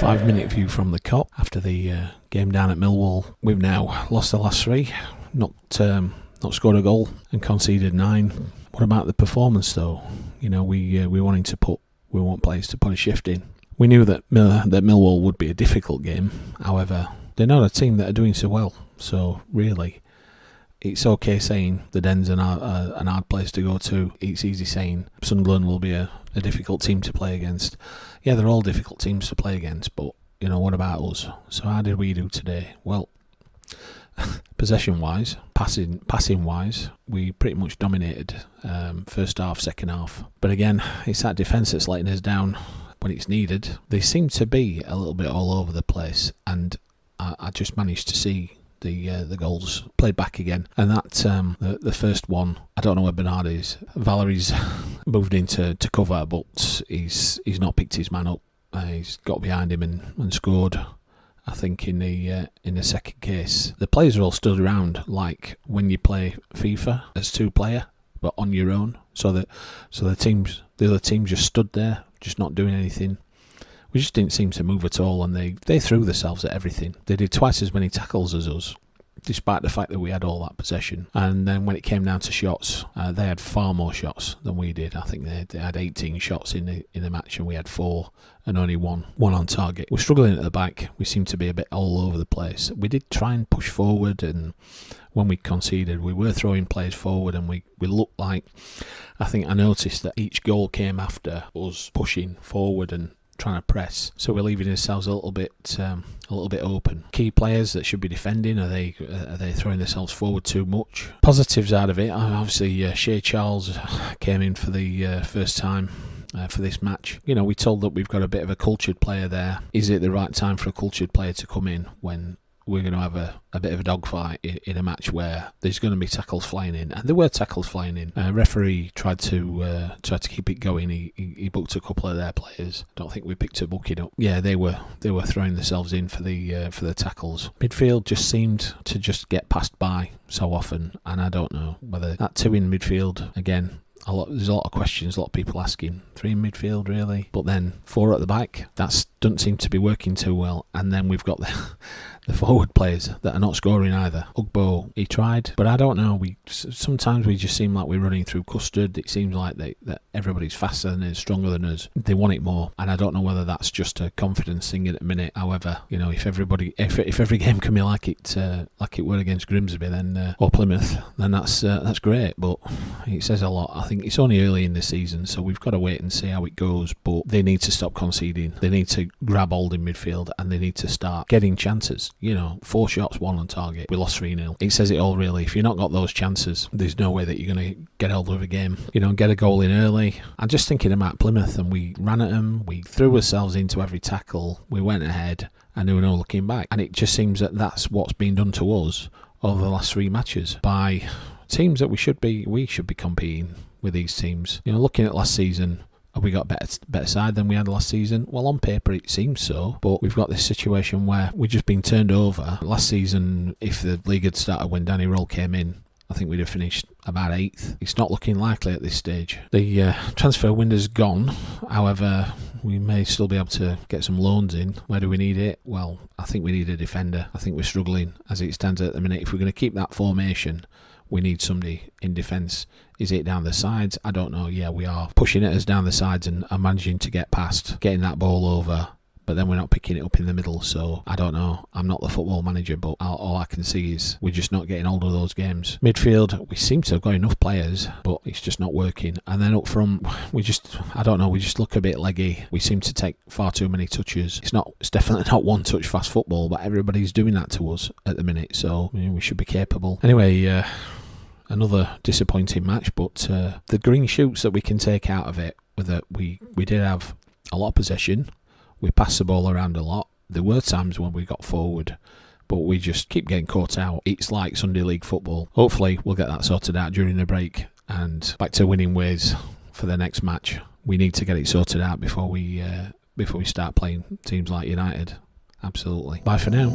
5-minute view from the Kop after the game down at Millwall. We've now lost the last 3, not scored a goal and conceded 9. What about the performance though? We want players to put a shift in. We knew that Millwall would be a difficult game. However, they're not a team that are doing so well. So really, it's okay saying the Den's an hard place to go to. It's easy saying Sunderland will be a difficult team to play against. Yeah, they're all difficult teams to play against, but what about us? So how did we do today? Well, possession-wise, passing-wise, we pretty much dominated first half, second half. But again, it's that defence that's letting us down when it's needed. They seem to be a little bit all over the place, and I just managed to see the goals played back again. And that the first one, I don't know where Bernard is. Valerie's moved into cover, but he's not picked his man up. He's got behind him and scored. I think in the second case, the players are all stood around like when you play FIFA as 2-player, but on your own. So the other teams just stood there, just not doing anything. We just didn't seem to move at all, and they threw themselves at everything. They did twice as many tackles as us, despite the fact that we had all that possession. And then when it came down to shots, they had far more shots than we did. I think they had 18 shots in the match, and we had 4 and only one on target. We're struggling at the back. We seem to be a bit all over the place. We did try and push forward, and when we conceded, we were throwing players forward, and we looked like, I think I noticed that each goal came after us pushing forward and trying to press, so we're leaving ourselves a little bit open. Key players that should be defending, are they throwing themselves forward too much? Positives out of it, obviously Shea Charles came in for the first time for this match. We told that we've got a bit of a cultured player there. Is it the right time for a cultured player to come in when we're going to have a bit of a dogfight in a match where there's going to be tackles flying in? And there were tackles flying in. Referee tried to keep it going. He booked a couple of their players. I don't think we picked a booking up. Yeah, they were throwing themselves in for the tackles. Midfield just seemed to just get passed by so often, and I don't know whether that 2 in midfield again. There's a lot of questions, a lot of people asking. 3 in midfield, really? But then 4 at the back, that doesn't seem to be working too well. And then we've got the forward players that are not scoring either. Ugbo, he tried, but I don't know. Sometimes we just seem like we're running through custard. It seems like that everybody's faster than us, stronger than us. They want it more, and I don't know whether that's just a confidence thing at the minute. However, if every game can be like it were against Grimsby, then or Plymouth, then that's great. But it says a lot. I think it's only early in the season, so we've got to wait and see how it goes. But they need to stop conceding. They need to grab hold in midfield, and they need to start getting chances. 4 shots, 1 on target. We lost 3-0. It says it all, really. If you've not got those chances, there's no way that you're going to get hold of a game. Get a goal in early. I'm just thinking about Plymouth, and we ran at them. We threw ourselves into every tackle. We went ahead, and there were no looking back. And it just seems that that's what's been done to us over the last 3 matches by teams that we should be competing with these teams. Looking at last season, have we got a better side than we had last season? Well, on paper it seems so, but we've got this situation where we've just been turned over. Last season, if the league had started when Danny Roll came in, I think we'd have finished about 8th. It's not looking likely at this stage. The transfer window's gone. However, we may still be able to get some loans in. Where do we need it? Well, I think we need a defender. I think we're struggling as it stands at the minute. If we're going to keep that formation, we need somebody in defence. Is it down the sides? I don't know. Yeah, we are pushing at us down the sides and managing to get past, getting that ball over, but then we're not picking it up in the middle. So I don't know. I'm not the football manager, but all I can see is we're just not getting hold of those games. Midfield, we seem to have got enough players, but it's just not working. And then up front, we just look a bit leggy. We seem to take far too many touches. It's definitely not one-touch fast football, but everybody's doing that to us at the minute. So we should be capable. Anyway, another disappointing match, but the green shoots that we can take out of it were that we did have a lot of possession. We passed the ball around a lot. There were times when we got forward, but we just keep getting caught out. It's like Sunday League football. Hopefully we'll get that sorted out during the break and back to winning ways for the next match. We need to get it sorted out before we start playing teams like United. Absolutely. Bye for now.